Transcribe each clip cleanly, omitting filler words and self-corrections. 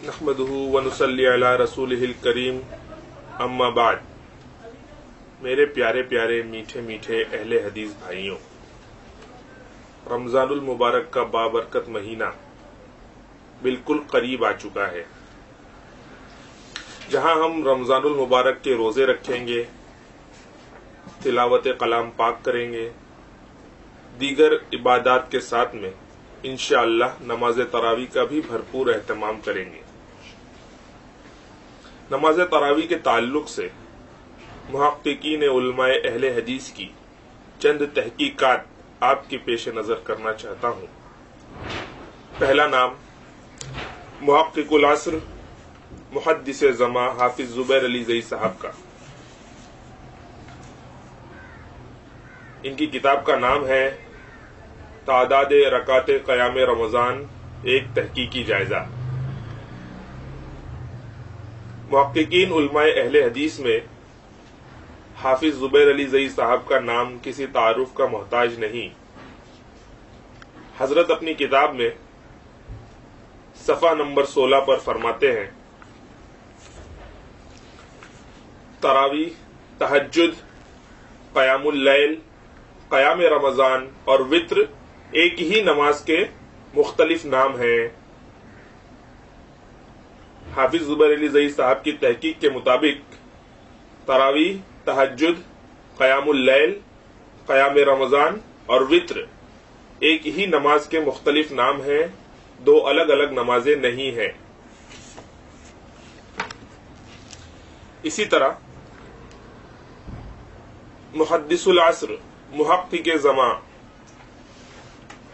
نحمدہ ونصلی علی رسولہ الکریم اما بعد۔ میرے پیارے پیارے میٹھے میٹھے اہل حدیث بھائیوں، رمضان المبارک کا بابرکت مہینہ بالکل قریب آ چکا ہے، جہاں ہم رمضان المبارک کے روزے رکھیں گے، تلاوت کلام پاک کریں گے، دیگر عبادات کے ساتھ میں انشاءاللہ نماز تراویح کا بھی بھرپور اہتمام کریں گے۔ نماز تراویح کے تعلق سے محققین علماء اہل حدیث کی چند تحقیقات آپ کے پیش نظر کرنا چاہتا ہوں۔ پہلا نام محقق العصر محدث زماں حافظ زبیر علی زئی صاحب کا۔ ان کی کتاب کا نام ہے تعداد رکعات قیام رمضان، ایک تحقیقی جائزہ۔ محققین علماء اہل حدیث میں حافظ زبیر علی زئی صاحب کا نام کسی تعارف کا محتاج نہیں۔ حضرت اپنی کتاب میں صفحہ نمبر 16 پر فرماتے ہیں، تراویح، تہجد، قیام اللیل، قیام رمضان اور وتر ایک ہی نماز کے مختلف نام ہیں۔ حافظ زبیر علی زئی صاحب کی تحقیق کے مطابق تراویح، تہجد، قیام اللیل، قیام رمضان اور وتر ایک ہی نماز کے مختلف نام ہیں، دو الگ الگ نمازیں نہیں ہیں۔ اسی طرح محدث العصر محقق زماں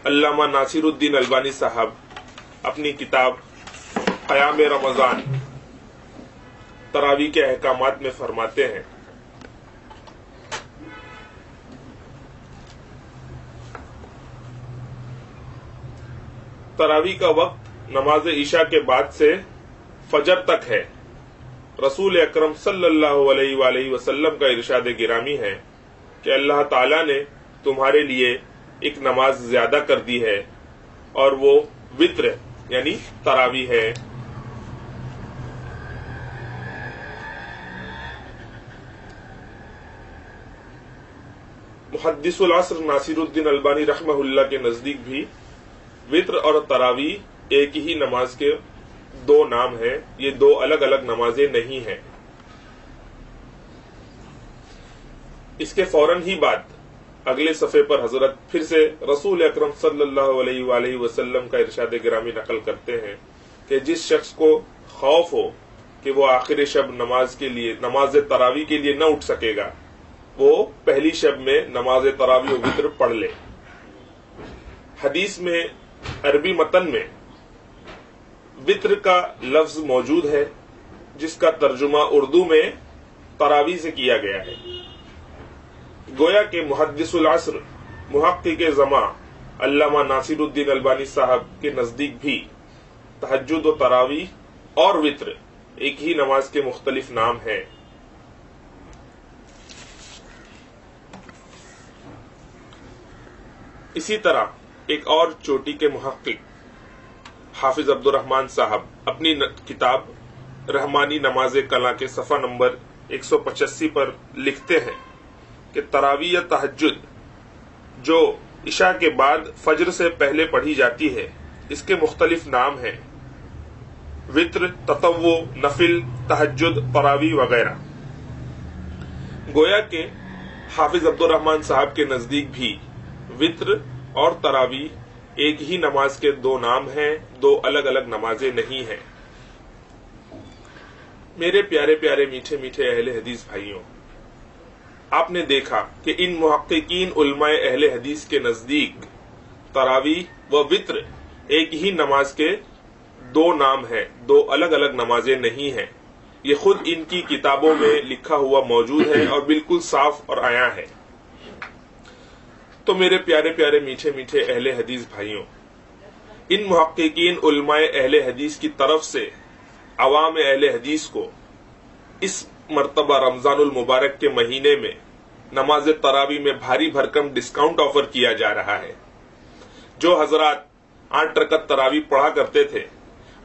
علامہ ناصر الدین البانی صاحب اپنی کتاب قیام رمضان تراویح کے احکامات میں فرماتے ہیں، تراویح کا وقت نماز عشاء کے بعد سے فجر تک ہے۔ رسول اکرم صلی اللہ علیہ وآلہ وسلم کا ارشاد گرامی ہے کہ اللہ تعالی نے تمہارے لیے ایک نماز زیادہ کر دی ہے، اور وہ وتر یعنی تراویح ہے۔ محدث العصر ناصر الدین البانی رحمہ اللہ کے نزدیک بھی وتر اور تراویح ایک ہی نماز کے دو نام ہیں، یہ دو الگ الگ نمازیں نہیں ہیں۔ اس کے فوراً ہی بعد اگلے صفحے پر حضرت پھر سے رسول اکرم صلی اللہ علیہ وآلہ وسلم کا ارشاد گرامی نقل کرتے ہیں کہ جس شخص کو خوف ہو کہ وہ آخر شب نماز تراویح کے لیے نہ اٹھ سکے گا، وہ پہلی شب میں نماز تراویح و وتر پڑھ لے۔ حدیث میں عربی متن میں وتر کا لفظ موجود ہے، جس کا ترجمہ اردو میں تراویح سے کیا گیا ہے۔ گویا کہ محدث العصر محقق زماں علامہ ناصر الدین البانی صاحب کے نزدیک بھی تہجد و تراویح اور وتر ایک ہی نماز کے مختلف نام ہیں۔ اسی طرح ایک اور چوٹی کے محقق حافظ عبد الرحمن صاحب اپنی کتاب رحمانی نماز کلاں کے صفحہ نمبر 185 پر لکھتے ہیں کہ تراویح یا تہجد جو عشاء کے بعد فجر سے پہلے پڑھی جاتی ہے، اس کے مختلف نام ہیں، وتر، تطوع، نفل، تہجد، تراویح وغیرہ۔ گویا کہ حافظ عبد الرحمن صاحب کے نزدیک بھی وتر اور تراویح ایک ہی نماز کے دو نام ہیں، دو الگ الگ نمازیں نہیں ہیں۔ میرے پیارے پیارے میٹھے میٹھے اہل حدیث بھائیوں، آپ نے دیکھا کہ ان محققین علماء اہل حدیث کے نزدیک تراویح و وتر ایک ہی نماز کے دو نام ہیں، دو الگ الگ نمازیں نہیں ہیں۔ یہ خود ان کی کتابوں میں لکھا ہوا موجود ہے اور بالکل صاف اور عیاں ہے۔ تو میرے پیارے پیارے میٹھے میٹھے اہل حدیث بھائیوں، ان محققین علماء اہل حدیث کی طرف سے عوام اہل حدیث کو اس مرتبہ رمضان المبارک کے مہینے میں نماز تراویح میں بھاری بھرکم ڈسکاؤنٹ آفر کیا جا رہا ہے۔ جو حضرات 8 رکعت تراویح پڑھا کرتے تھے،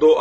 2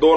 2